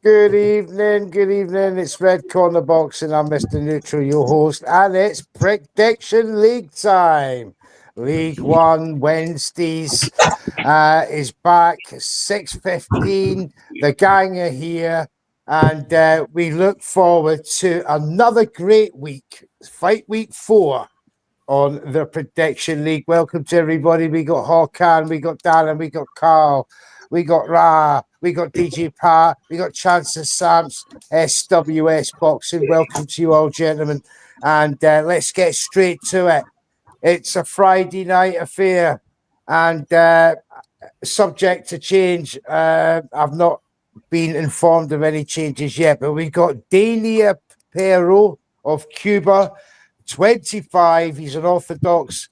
Good evening, good evening. It's Red Corner Boxing. I'm Mr. Neutral, your host, and it's Prediction League time. League One Wednesdays is back 6:15. The gang are here, and we look forward to another great week. Fight Week 4 on the Prediction League. Welcome to everybody. We got Hawkan, we got Darren, we got Carl, we got Ra, we got DJ Pat, we got Chances Sams, SWS Boxing. Welcome to you all, gentlemen. And let's get straight to it. It's a Friday night affair, and subject to change. I've not been informed of any changes yet, but we got Dania Pero of Cuba, 25. He's an orthodox,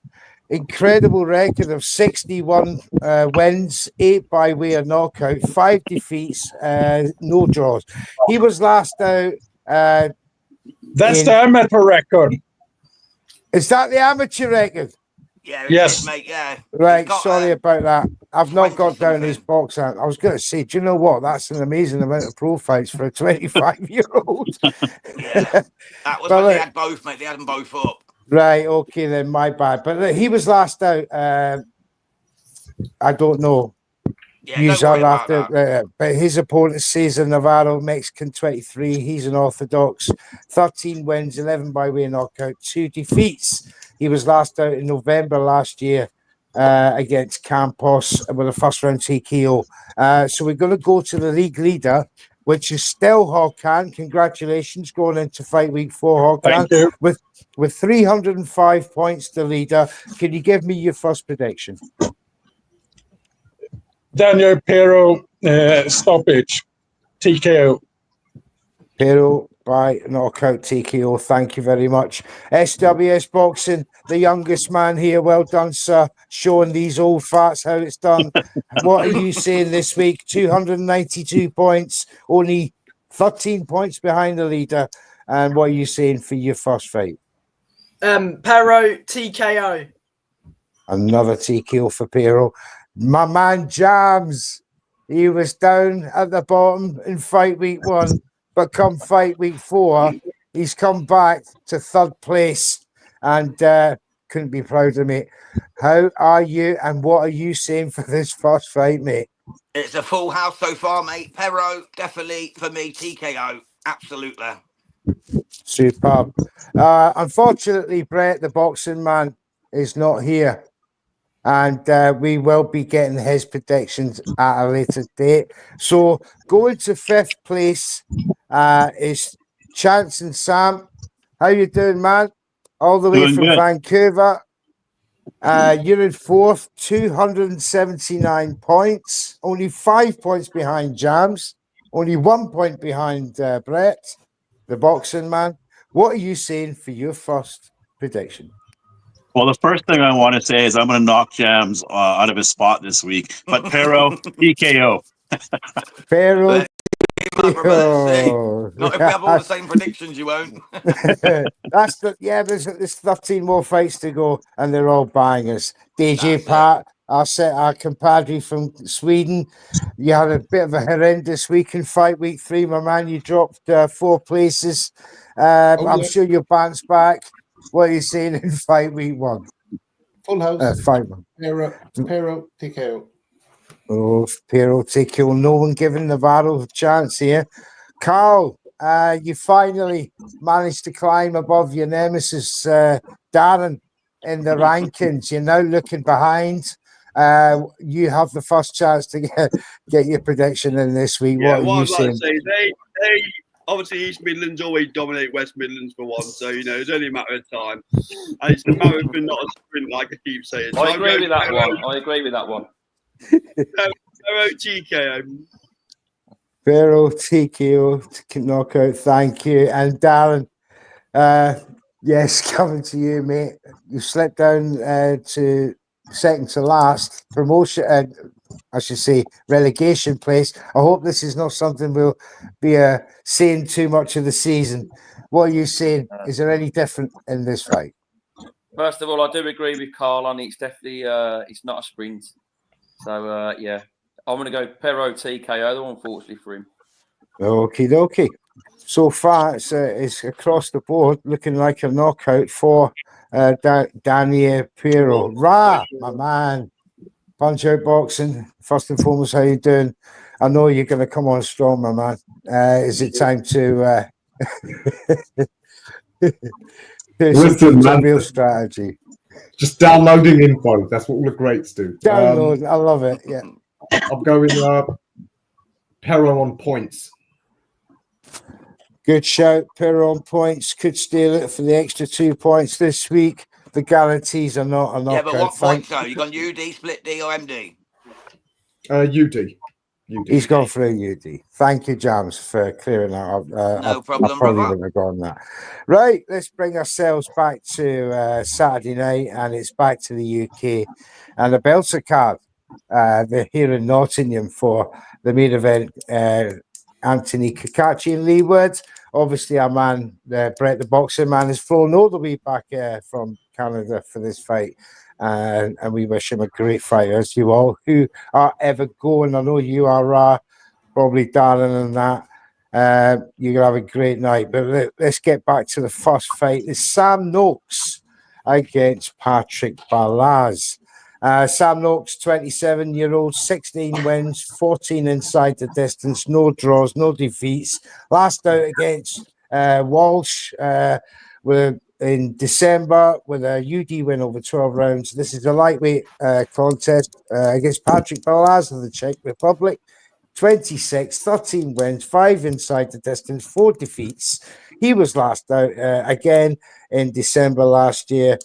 incredible record of 61 wins, 8 by way of knockout, 5 defeats, no draws. He was last out. That's the amateur record. Is that the amateur record? Yeah, yes, is, mate. Yeah. Right. Sorry about that. I've not got down his box out. I was going to say, do you know what? That's an amazing amount of pro fights for a 25-year-old. Yeah, that was when they had both, mate. They had them both up. Right. Okay, then. My bad. But he was last out. I don't know. Yeah, but his opponent, Cesar Navarro, Mexican, 23. He's an orthodox. 13 wins, 11 by way of knockout, 2 defeats. He was last out in November last year against Campos with a first-round TKO. So we're going to go to the league leader, which is still Hawkan. Congratulations going into Fight Week 4, Hawkan. Thank you. With 305 points, the leader. Can you give me your first prediction? Daniel Pero stoppage, TKO. Pero by knockout TKO. Thank you very much. SWS Boxing, the youngest man here. Well done, sir. Showing these old farts how it's done. What are you saying this week? 292 points, only 13 points behind the leader. And what are you saying for your first fight? Pero TKO. Another TKO for Pero. My man Jams, he was down at the bottom in Fight Week 1, but come Fight Week 4, he's come back to third place and couldn't be proud of me. How are you and what are you saying for this first fight, mate? It's a full house so far, mate. Pero, definitely for me, TKO. Absolutely. Superb. Unfortunately, Brett, the boxing man, is not here. And we will be getting his predictions at a later date. So going to 5th place is Chance and Sam. How you doing, man? All the way from Vancouver. You're in 4th, 279 points. Only 5 points behind Jams. Only 1 point behind Brett, the boxing man. What are you saying for your first prediction? Well, the first thing I want to say is I'm going to knock Jams out of his spot this week. But Pero, TKO. Pero, not if we have all the same predictions, you won't. There's 13 more fights to go, and they're all bangers. DJ Pat, our compadre from Sweden. You had a bit of a horrendous week in Fight Week 3, my man. You dropped 4 places. I'm sure you'll bounce back. What are you saying in Fight Week 1? Full house. Fight 1. Pero TKO. Oh, Pero TKO. No one giving Navarro a chance here. Carl, you finally managed to climb above your nemesis, Darren, in the rankings. You're now looking behind. You have the first chance to get your prediction in this week. Yeah, what are you saying? They obviously East Midlands always dominate West Midlands for one, so it's only a matter of time. And it's a marathon, not a sprint, like I keep saying. So I agree with that one. Pero TKO. Pero TKO knockout. Thank you. And Darren, yes, coming to you, mate. You slipped down to second to last promotion. I should say relegation place. I hope this is not something we'll be seeing too much of the season. What are you saying? Is there any different in this fight? First of all, I do agree with Carl on it's definitely it's not a sprint. So yeah, I'm going to go Pero TKO, unfortunately for him. Okie dokie. So far, it's across the board looking like a knockout for Danny Pero. Ra, my man. Punch Out Boxing. First and foremost, how you doing? I know you're going to come on strong, my man. Is it time to Listen, some man, real strategy? just downloading info. That's what all the greats do. Download. I love it. Yeah. I'm going Pero on points. Good shout. Pero on points. Could steal it for the extra 2 points this week. The guarantees are not a knockout. Yeah, but what points though? You gone UD, split D, or MD? UD. He's gone for a UD. Thank you, Jams, for clearing that up. No problem, I probably brother. wouldn't have gone that. Right, let's bring ourselves back to Saturday night, and it's back to the UK. And the Belter card, they're here in Nottingham for the main event. Anthony Kakachi and Lee Wood. Obviously, our man, Brett the Boxing Man, has flown all the way back from Canada for this fight. And we wish him a great fight, as you all who are ever going. I know you are, probably Darren and that. You're going to have a great night. But let's get back to the first fight. It's Sam Noakes against Patrick Balaz. Sam Noakes, 27-year-old, 16 wins, 14 inside the distance, no draws, no defeats. Last out against Walsh in December with a UD win over 12 rounds. This is a lightweight contest against Patrick Balaz of the Czech Republic. 26, 13 wins, 5 inside the distance, 4 defeats. He was last out again in December last year.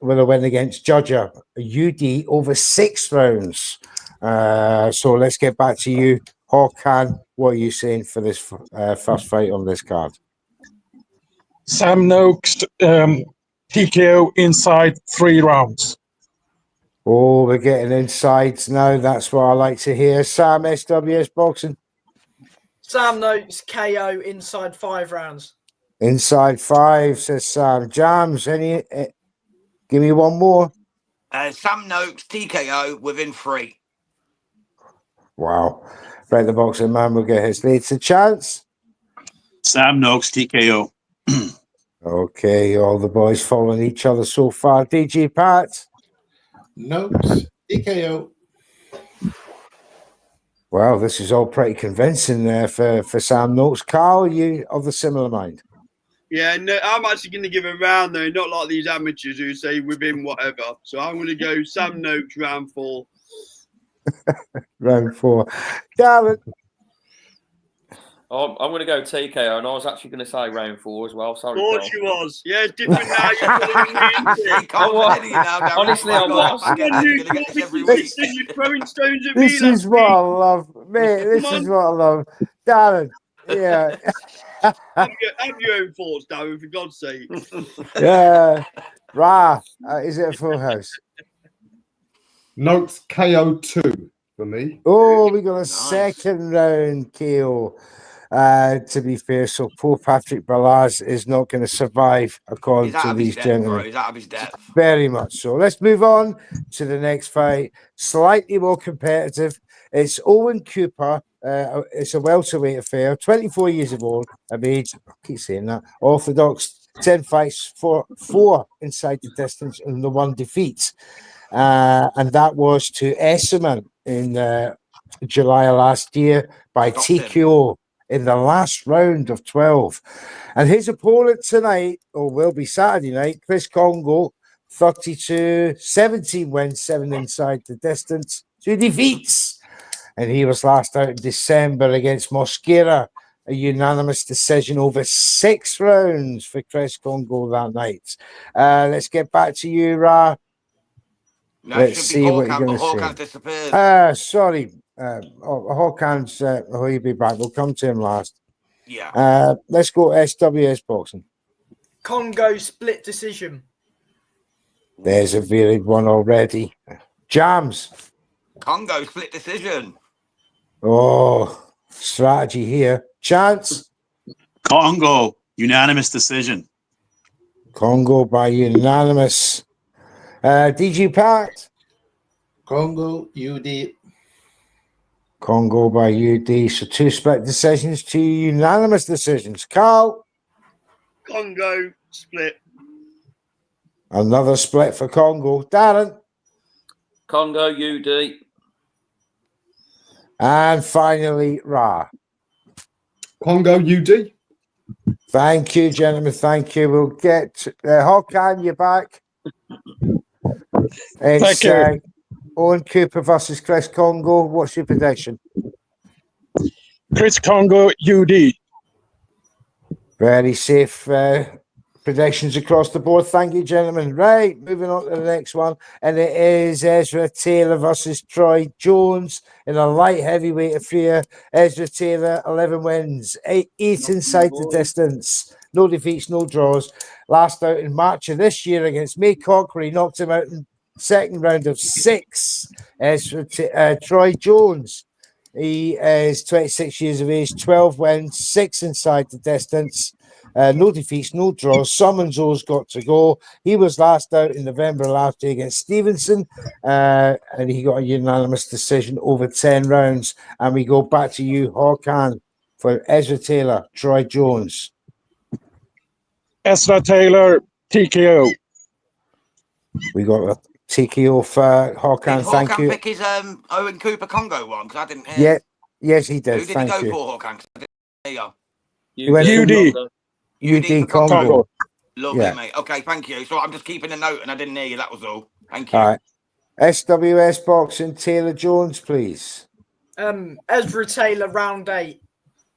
With a win against Judger, UD over 6 rounds. So let's get back to you, Hawkan. What are you saying for this first fight on this card? Sam Noakes, TKO inside 3 rounds. Oh, we're getting insides now. That's what I like to hear. Sam, SWS Boxing. Sam Noakes, KO inside 5 rounds. Inside 5, says Sam. Jams, give me one more. Sam Noakes, TKO within 3. Wow. Brett the Boxing Man will get his lead to chance. Sam Noakes, TKO. Okay, all the boys following each other so far. DG Pat. Noakes, TKO. Well, this is all pretty convincing there for Sam Noakes. Carl, you of the similar mind? Yeah, no, I'm actually going to give a round though, not like these amateurs who say within whatever. So I'm going to go Sam Noakes round 4. Round 4. Darren. I'm going to go TKO, and I was actually going to say round 4 as well. Sorry, Of course Phil. you was. Yeah, it's different now. Honestly, I was. You're throwing stones at me. This is what I love, mate. This is what I love. Darren, yeah. Have your own thoughts, Darren, for God's sake. Yeah. Ra, is it a full house? Noakes KO 2 for me. Oh, we got a second round KO. To be fair, so poor Patrick Balaz is not going to survive, according to these gentlemen. He's out of his depth. Very much so. Let's move on to the next fight. Slightly more competitive. It's Owen Cooper. It's a welterweight affair. 24 years of age. I keep saying that. Orthodox. 10 fights, 4 inside the distance, and the 1 defeat. And that was to Esserman in July of last year by TKO in the last round of 12. And his opponent tonight, or will be Saturday night, Chris Congo, 32, 17 wins, 7 inside the distance, 2 defeats. And he was last out in December against Mosquera, a unanimous decision over 6 rounds for Chris Congo that night. Let's get back to you, Ra. No, Let's see what you're going to say. Hawkins disappeared. Sorry. Hawkins, he'll be back. We'll come to him last. Yeah. Let's go SWS Boxing. Congo split decision. There's a varied one already. Jams. Congo split decision. Oh, strategy here. Chance. Congo, unanimous decision. Congo by unanimous. DG Pat. Congo, UD. Congo by UD. So 2 split decisions, 2 unanimous decisions. Carl, Congo split. another split for Congo. Darren, Congo UD. and finally Ra. Congo UD. Thank you, gentlemen. Thank you. We'll get Håkan, you're back. It's Thank you. Owen Cooper versus Chris Congo. What's your prediction? Chris Congo UD. Very safe predictions across the board. Thank you, gentlemen. Right, moving on to the next one. And it is Ezra Taylor versus Troy Jones in a light heavyweight affair. Ezra Taylor, 11 wins, 8 inside the distance. No defeats, no draws. Last out in March of this year against Maycock, where he knocked him out in second round of 6. Troy Jones. He is 26 years of age, 12 wins, 6 inside the distance. No defeats, no draws. Summons got to go. He was last out in November last year against Stevenson, and he got a unanimous decision over 10 rounds. And we go back to you, Håkan, for Ezra Taylor, Troy Jones. Ezra Taylor TKO. We got a TKO for Håkan. Did Thank Håkan you. pick his Owen Cooper Congo one? Because I didn't hear. Yeah, yes, he did. Who did Thank he go you. for, Håkan? 'Cause I didn't hear. He went for UD. UD for Congo. Congo. Lovely, Yeah. mate. Okay, thank you. So I'm just keeping a note, and I didn't hear you. That was all. Thank you. All right. SWS Boxing, Taylor Jones, please. Ezra Taylor, round 8.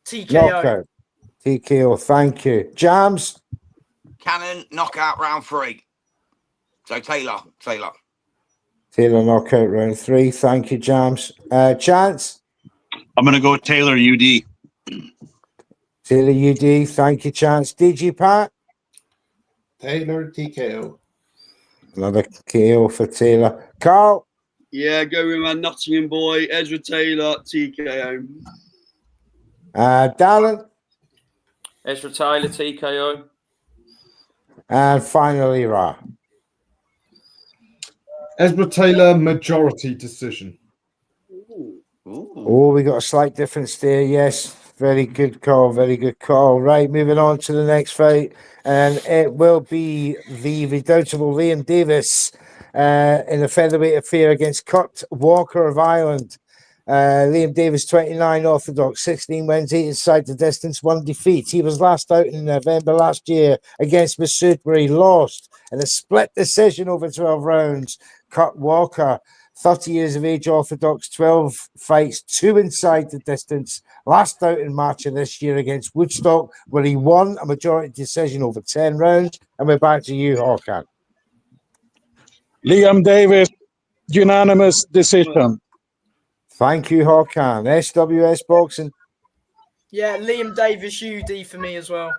TKO. Knockout. TKO, thank you. Jams? Cannon knockout round 3. So Taylor. Taylor knockout round 3. Thank you, Jams. Chance? I'm going to go Taylor UD. Taylor UD, thank you, Chance. DG Pat? Taylor TKO. Another KO for Taylor. Carl? Yeah, go with my Nottingham boy, Ezra Taylor TKO. Darren? Ezra Taylor TKO. And finally, Ra. Ezra Taylor majority decision. Oh, we got a slight difference there. Yes, very good call. Very good call. Right, moving on to the next fight, and it will be the redoubtable Liam Davis in a featherweight affair against Kurt Walker of Ireland. Liam Davis, 29, orthodox, 16 wins, 8 inside the distance, 1 defeat. He was last out in November last year against Masood, where he lost in a split decision over 12 rounds. Kurt Walker, 30 years of age, orthodox, 12 fights, 2 inside the distance. Last out in March of this year against Woodstock, where he won a majority decision over 10 rounds. And we're back to you, Håkan. Liam Davis, unanimous decision. Thank you, Håkan. SWS Boxing. Yeah, Liam Davis UD for me as well.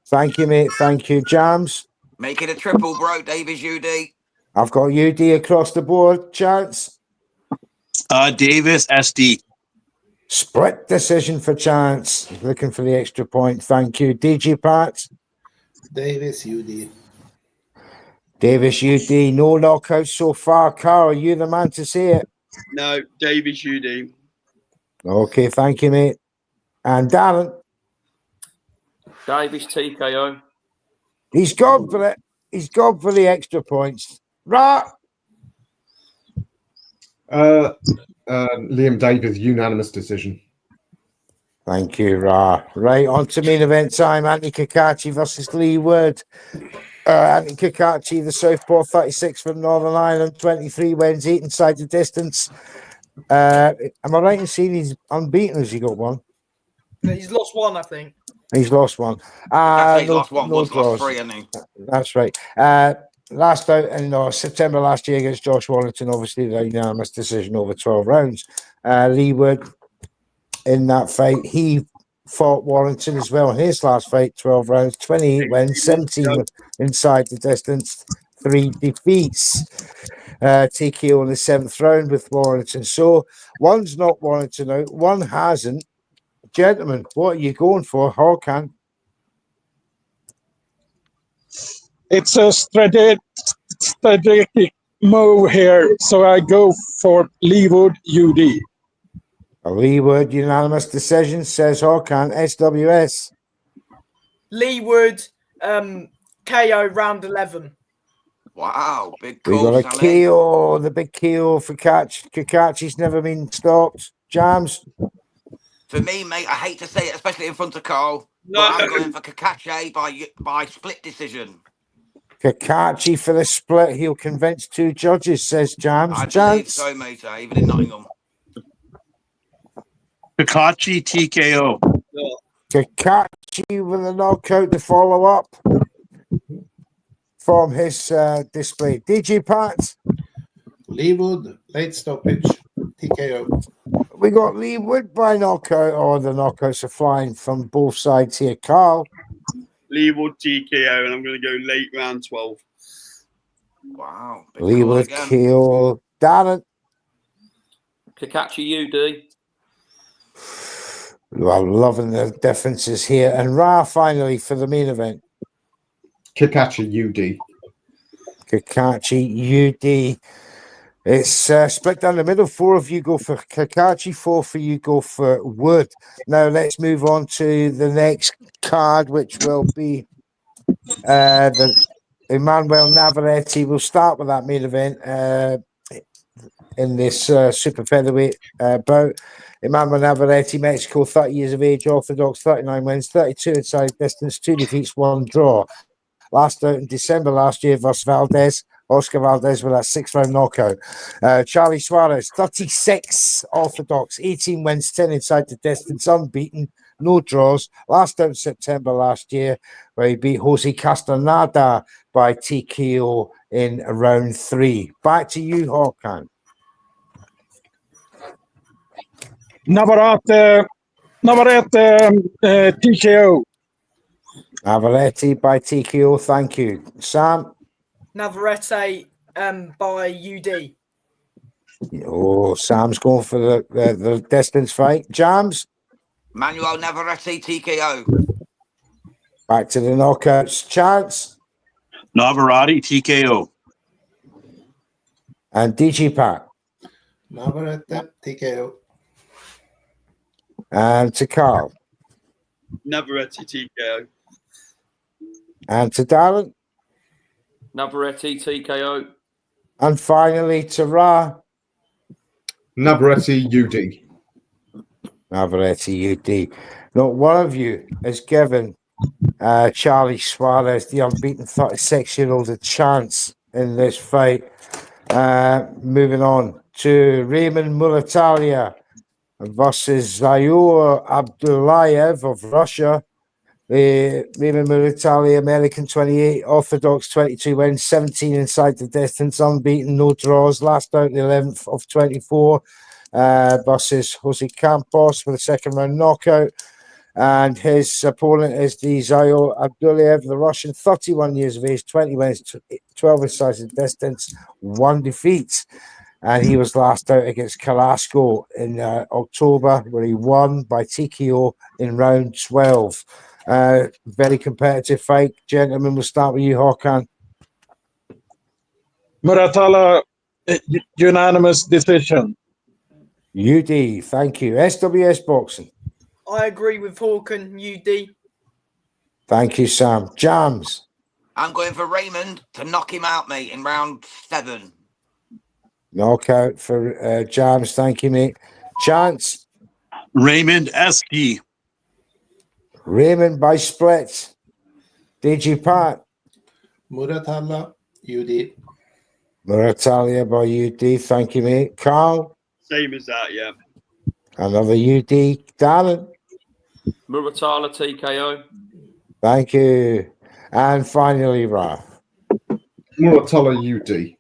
Thank you, mate. Thank you. Jams. Make it a triple, bro. Davis UD. I've got UD across the board. Chance. Davis SD. Split decision for Chance. Looking for the extra point. Thank you. DG Pat. Davis UD. Davis UD. No knockouts so far. Carl, are you the man to say it? No, Davis UD. Okay, thank you, mate. And Darren. Davis TKO. He's gone for it. He's gone for the extra points. Right. Liam Davis unanimous decision. Thank you, Ra. Right, on to main event time. Anthony Kakachi versus Lee Wood. Anthony Kakachi, the southpaw, 36 from Northern Ireland, 23 wins, 8 inside the distance. Am I right in saying he's unbeaten? Has he got one? He's lost 1, I think. He's lost one. He's lost 1. Woods lost 3, hasn't he? That's right. Last out in September last year against Josh Wallington, obviously the unanimous decision over 12 rounds. Lee Wood in that fight, he fought Wallington as well in his last fight, 12 rounds, 28 wins, 17 inside the distance, 3 defeats. TKO in the 7th round with Wallington. So one's not Wallington out, one hasn't. Gentlemen, what are you going for, Håkan? It's a strategic move here, so I go for Leewood UD. A Leeward unanimous decision, says Hawkan. SWS. Leeward, KO round 11. Wow, big We call, got a Sammy. KO, the big KO for Kakachi's never been stopped. Jams. For me, mate, I hate to say it, especially in front of Carl, No. but I'm going for Kakashi by split decision. Kakachi for the split. He'll convince 2 judges, says Jams. I believe Chance. so, mate, even in Nottingham. Kakachi TKO. Kakachi with a knockout to follow up from his display. DJ Pat. Leewood, late stoppage, TKO. We got Leewood by knockout, or the knockouts are flying from both sides here. Carl. Leeward TKO, and I'm going to go late round 12. Wow. Big Leewood call again. KO. Darren. Kakachi UD. Well, loving the differences here. And Ra finally for the main event. Kakachi UD. Kakachi UD. It's split down the middle. 4 of you go for Kakachi, 4 for you go for Wood. Now let's move on to the next card, which will be the Emmanuel Navarrete. We'll start with that main event in this super featherweight bout. Emmanuel Navarrete, Mexico, 30 years of age, orthodox, 39 wins, 32 inside distance, 2 defeats, 1 draw. Last out in December last year versus Valdez. Oscar Valdez with that 6-round knockout. Charlie Suarez, 36 orthodox, 18 wins, 10 inside the distance, unbeaten, no draws. Last out in September last year, where he beat Jose Castaneda by TKO in round 3. Back to you, Hawkan. Navarrete TKO. Navarrete by TKO, thank you. Sam? Navarrete by UD. Oh, Sam's going for the distance fight. Jams? Manuel Navarrete TKO. Back to the knockouts. Chance? Navarrete TKO. And DG Pat? Navarrete, TKO. And to Carl? Navarrete TKO. And to Darren? Navarrete TKO. And finally to Ra? Navarrete UD. Navarrete UD. Not one of you has given Charlie Suarez, the unbeaten 36-year-old, a chance in this fight. Moving on to Raymond Muratalia versus Zayor Abdullayev of Russia. Raymond Muratalia, American, 28, orthodox, 22 wins, 17 inside the distance, unbeaten, no draws. Last out the 11th of 24 versus Jose Campos with a 2nd-round knockout. And his opponent is the Zayor Abdullayev, the Russian, 31 years of age, 20 wins, 12 inside the distance, 1 defeat. And he was last out against Carrasco in October, where he won by TKO in round 12. Very competitive fight. Gentlemen, we'll start with you, Hawkan. Muratala, unanimous decision. UD, thank you. SWS Boxing. I agree with Hawken, UD. Thank you, Sam. Jams. I'm going for Raymond to knock him out, mate, in round 7. Knockout for Jams. Thank you, mate. Chance. Raymond ST. Raymond by split. DG Pat. Muratalla, UD. Muratalia by UD. Thank you, mate. Carl. Same as that, yeah. Another UD. Darren. Muratala TKO. Thank you. And finally, Ralph. Muratala UD.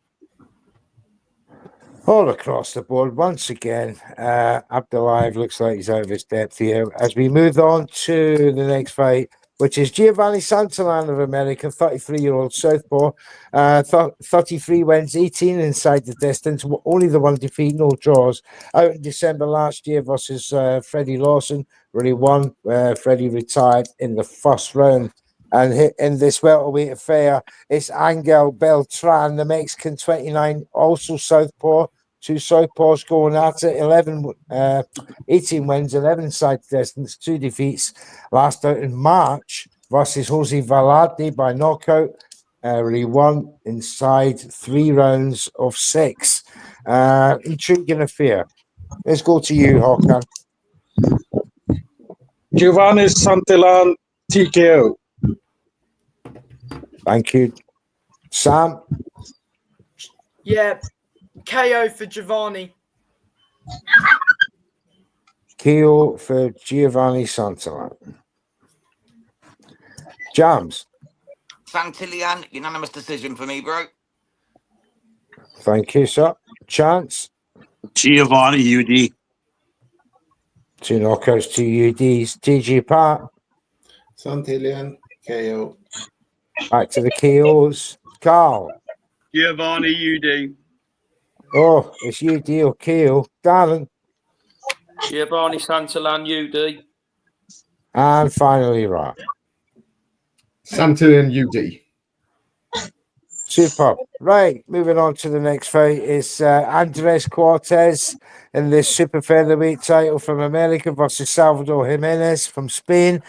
All across the board, once again, Abdullayev looks like he's out of his depth here. As we move on to the next fight, which is Giovanni Santalan of America, 33-year-old southpaw, 33 wins, 18 inside the distance, only the 1 defeat, no draws. Out in December last year versus Freddie Lawson, where he won. Freddie retired in the 1st round. And in this welterweight affair, it's Angel Beltran, the Mexican, 29, also southpaw, Two southpaws going at it. 18 wins, 11 inside distance, 2 defeats. Last out in March versus Jose Valade by knockout. Where he won inside 3 rounds of 6. Intriguing affair. Let's go to you, Håkan. Giovanni Santillan, TKO. Thank you. Sam? Yeah, KO for Giovanni. KO for Giovanni Santillan. Jams? Santillan, unanimous decision for me, bro. Thank you, sir. Chance? Giovanni UD. 2 knockouts, 2 UDs. TG Pat? Santillan, KO. Back to the KOs. Carl? Giovanni UD. Oh, it's UD or KO. Darren? Giovanni Santillan, UD. And finally, Ra. Santillan UD. Super. Right, moving on to the next fight. It's Andres Cortez in the super featherweight title from America versus Salvador Jimenez from Spain.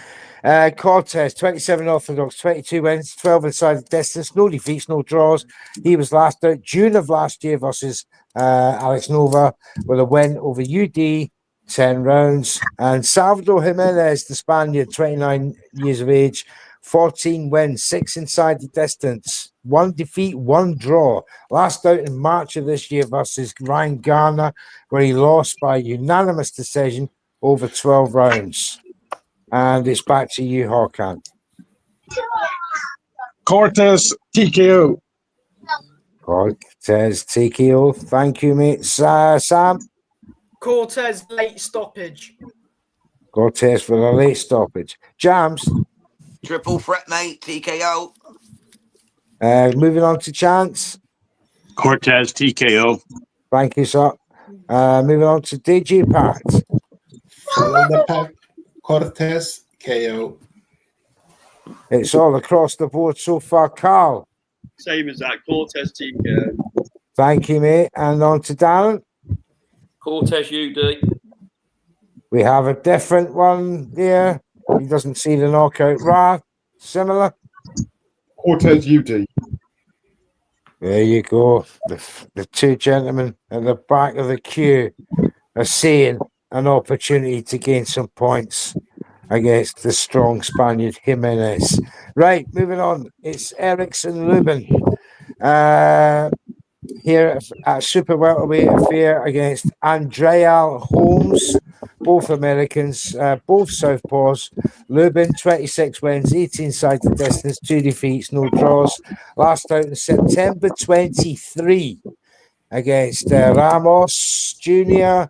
Cortez, 27 orthodox, 22 wins, 12 inside the distance, no defeats, no draws. He was last out June of last year versus Alex Nova with a win over UD, 10 rounds. And Salvador Jimenez, the Spaniard, 29 years of age, 14 wins, 6 inside the distance, 1 defeat, 1 draw. Last out in March of this year versus Ryan Garner, where he lost by unanimous decision over 12 rounds. And it's back to you, Håkan. Cortez, TKO. Cortez, TKO. Thank you, mate. Sam? Cortez late stoppage. Cortez for a late stoppage. Jams? Triple threat, mate. TKO. Moving on to Chance. Cortez TKO. Thank you, sir. Moving on to DJ Pat. Follow the pack. Cortez, KO. It's all across the board so far. Carl. Same as that. Cortez TKO. Thank you, mate. And on to Darren. Cortez UD. We have a different one here. He doesn't see the knockout. Ra, similar. Cortez UD. There you go. The 2 gentlemen at the back of the queue are seeing an opportunity to gain some points against the strong Spaniard Jimenez. Right, moving on. It's Erickson Lubin here at super welterweight affair against Andrea Holmes. Both Americans, both southpaws. Lubin, 26 wins, 18 inside the distance, 2 defeats, no draws. Last out in September 23 against Ramos Jr.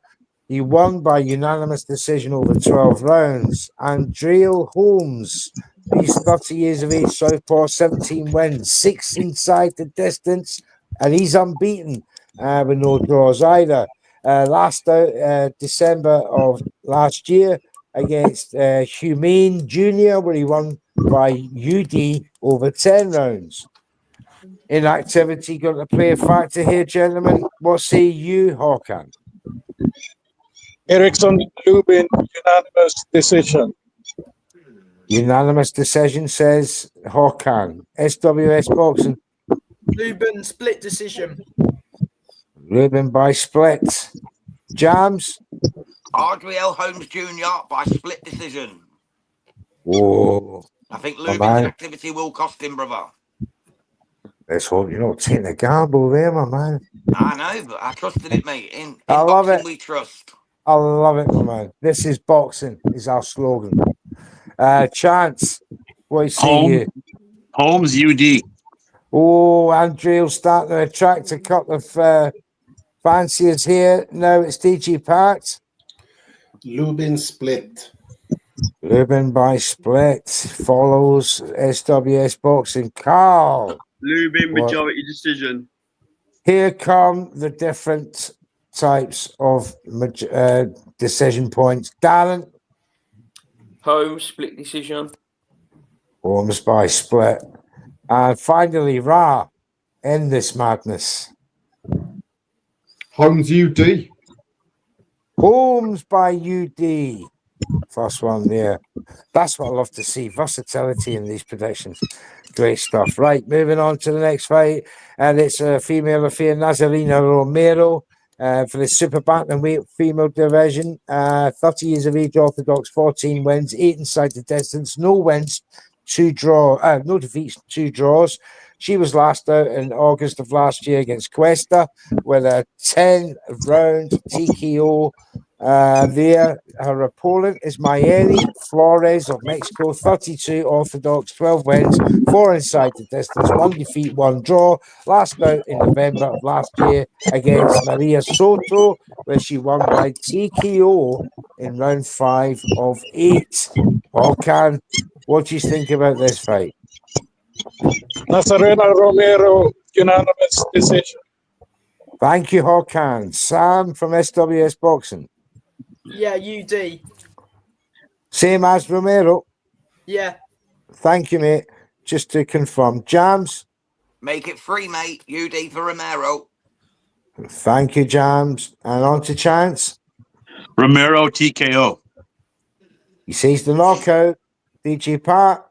He won by unanimous decision over 12 rounds. Andrea Holmes, he's 30 years of age, southpaw, 17 wins, 6 inside the distance, and he's unbeaten with no draws either. Last out December of last year against Humane Jr., where he won by UD over 10 rounds. Inactivity going to play a factor here, gentlemen. What say you, Håkan? Erickson Lubin, unanimous decision. Unanimous decision, says Håkan. SWS Boxing. Lubin split decision. Lubin by split. Jams. Adriel Holmes Jr. by split decision. Whoa. I think Oh, Lubin's man. inactivity will cost him, brother. Let's hope you're not taking a gamble there, my man. I know, but I trusted it, mate. In I love boxing, it. we trust. I love it, my man. This is boxing, is our slogan. Chance. What do you see here? Holmes UD. Oh, Andrea's starting to attract a couple of fanciers here. Now it's DG Pat. Lubin split. Lubin by split. Follows SWS Boxing. Carl. Lubin What? majority decision. Here come the different types of decision points. Darren. Holmes split decision. Holmes by split. And finally, Ra, end this madness. Holmes UD. Holmes by UD. First one there. That's what I love to see. Versatility in these predictions. Great stuff. Right, moving on to the next fight. And it's a female affair, Nazarena Romero, for the super bantamweight female division. 30 years of age, orthodox, 14 wins, 8 inside the distance, no wins, no defeats, 2 draws. She was last out in August of last year against Cuesta with a 10-round TKO. There, her opponent is Mayeli Flores of Mexico, 32 orthodox, 12 wins, 4 inside the distance, 1 defeat, 1 draw. Last out in November of last year against Maria Soto, where she won by TKO in round 5 of 8. Håkan, what do you think about this fight? Nazarena Romero, unanimous decision. Thank you, Håkan. Sam from SWS Boxing. Yeah, UD. Same as Romero. Yeah. Thank you, mate. Just to confirm. Jams? Make it free, mate. UD for Romero. Thank you, Jams. And on to Chance. Romero TKO. He sees the knockout. DJ Pat.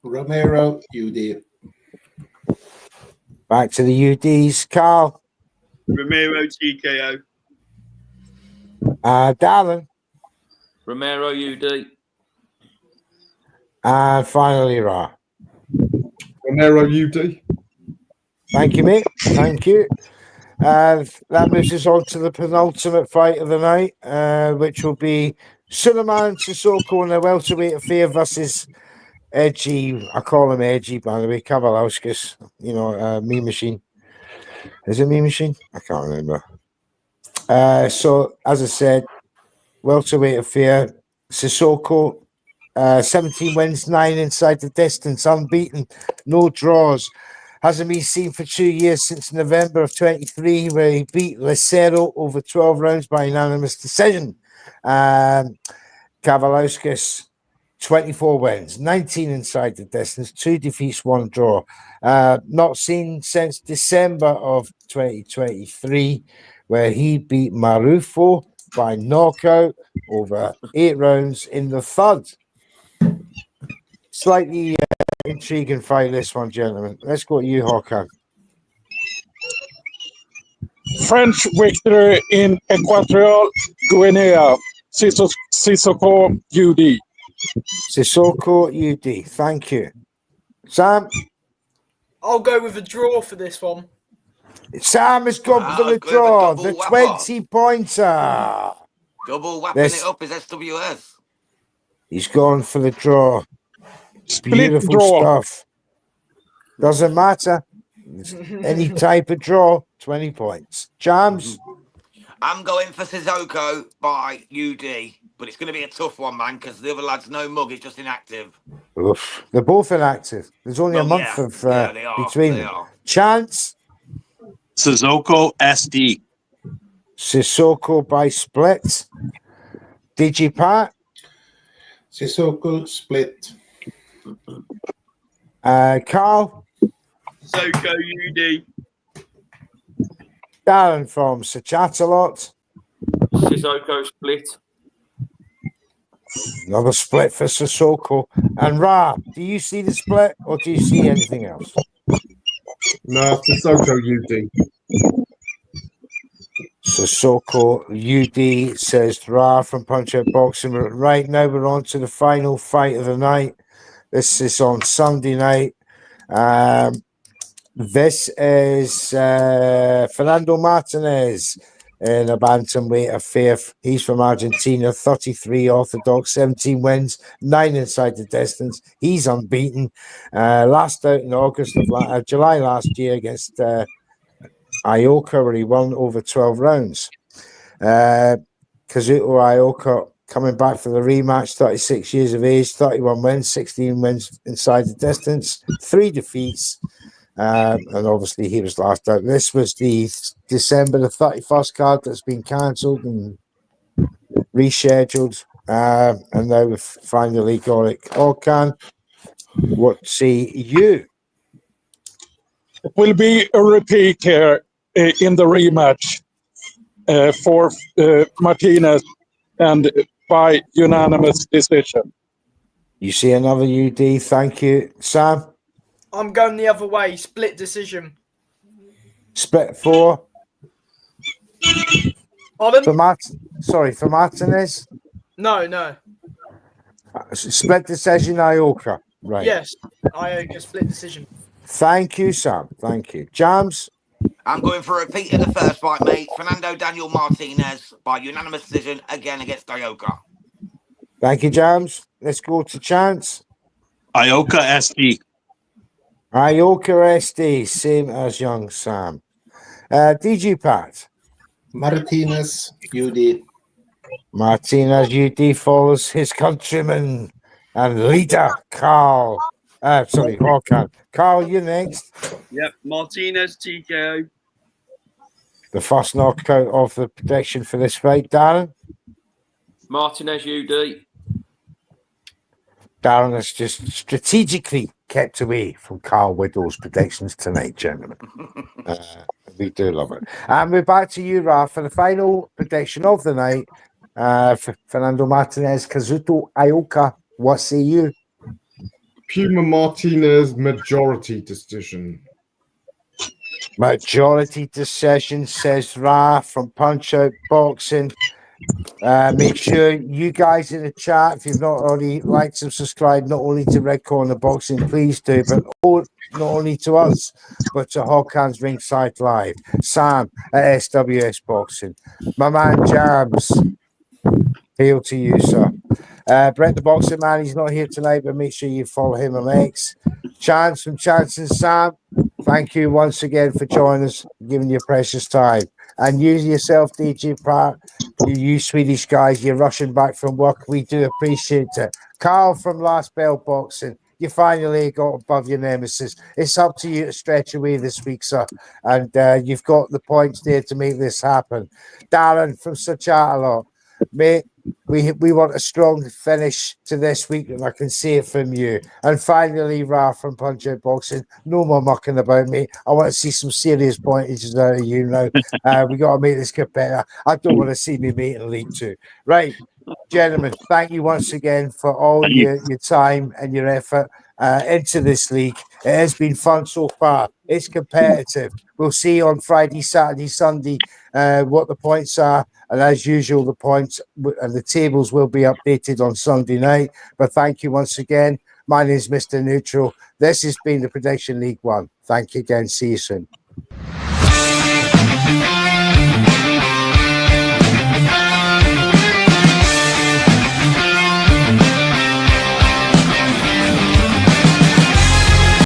Romero UD. Back to the UDs. Carl. Romero TKO. Darren. Romero UD. And finally, Ra. Romero UD. Thank you, mate. Thank you. And that moves us on to the penultimate fight of the night, which will be Suleiman Sissoko in a welterweight affair versus Edgy. I call him Edgy, by the way. Kavalauskas, Me Machine. Is it Me Machine? I can't remember. So, as I said, welterweight affair. Sissoko, 17 wins, 9 inside the distance, unbeaten, no draws. Hasn't been seen for 2 years since November of 23, where he beat Lucero over 12 rounds by unanimous decision. Kavalauskas, 24 wins, 19 inside the distance, 2 defeats, 1 draw. Not seen since December of 2023, where he beat Marufo by knockout over 8 rounds in the third. Slightly intriguing fight, this one, gentlemen. Let's go to you, Håkan. French victory in Equatorial Guinea. Sissoko UD. Sissoko UD. Thank you. Sam? I'll go with a draw for this one. Sam has gone for the draw. The 20-pointer. Double whapping it up is SWS. He's gone for the draw. Split Beautiful draw. stuff. Doesn't matter. Any type of draw, 20 points. Jams? I'm going for Sissoko by UD, but it's going to be a tough one, man, because the other lad's no mug, he's just inactive. Oof. They're both inactive. There's only a month of between them. Chance? Sissoko SD. Sissoko by split. Digipat? Sissoko split. Carl? Sissoko UD. Darren from Sachatalot. Sissoko split. Another split for Sissoko. And Ra, do you see the split or do you see anything else? No, Sissoko UD. Sissoko UD, says Ra from Punch Out Boxing. Right now we're on to the final fight of the night. This is on Sunday night. This is Fernando Martinez in a bantamweight affair. He's from Argentina, 33 orthodox, 17 wins, 9 inside the distance. He's unbeaten. Last out in August of July last year against Ioka, where he won over 12 rounds. Kazuto Ioka coming back for the rematch, 36 years of age, 31 wins, 16 wins inside the distance, 3 defeats. And obviously he was last out. This was the December the 31st card that's been cancelled and rescheduled. And now we've finally got it. Håkan, what say you? It will be a repeat here in the rematch. for Martinez and by unanimous decision. You see another UD. Thank you. Sam? I'm going the other way. Split decision. Split 4. Pardon? For Martinez? No. Split decision, Ioka. Right. Yes, Ioka split decision. Thank you, Sam. Thank you. Jams? I'm going for a repeat of the first fight, mate. Fernando Daniel Martinez by unanimous decision again against Ioka. Thank you, Jams. Let's go to Chance. Ioka SD. Ioka SD, same as young Sam. DG Pat. Martinez, UD. Martinez UD follows his countryman and leader, Carl. Håkan. Carl, you next. Yep, Martinez, TKO. The first knockout of the prediction for this fight, Darren. Martinez UD. Darren has just strategically kept away from Carl Widow's predictions tonight, gentlemen. We do love it. And we're back to you, Raf, for the final prediction of the night. For Fernando Martinez, Kazuto Ioka. What say you? Puma Martinez majority decision. Majority decision, says Raf from Punch Out Boxing. Make sure you guys in the chat, if you've not already liked and subscribed, not only to Red Corner Boxing, please do, but not only to us, but to Hawkins Ringside Live, Sam at SWS Boxing, my man Jams. Hail to you, sir. Brett the Boxing Man, he's not here tonight, but make sure you follow him on X. Chance from Chance and Sam, thank you once again for joining us, giving your precious time. And you yourself, DJ Pratt, you Swedish guys, you're rushing back from work. We do appreciate it. Carl from Last Bell Boxing, you finally got above your nemesis. It's up to you to stretch away this week, sir. And you've got the points there to make this happen. Darren from Sir Chat-A-Lot, mate, we want a strong finish to this week, and I can see it from you. And finally, Ralph from Punch Out Boxing, no more mucking about me. I want to see some serious pointages out of you now. We got to make this get better. I don't want to see me mate in League 2. Right, gentlemen, thank you once again for all your time and your effort into this league. It has been fun so far. It's competitive. We'll see on Friday, Saturday, Sunday what the points are. And as usual, the points and the tables will be updated on Sunday night. But thank you once again. My name is Mr. Neutral. This has been the Prediction League 1. Thank you again. See you soon.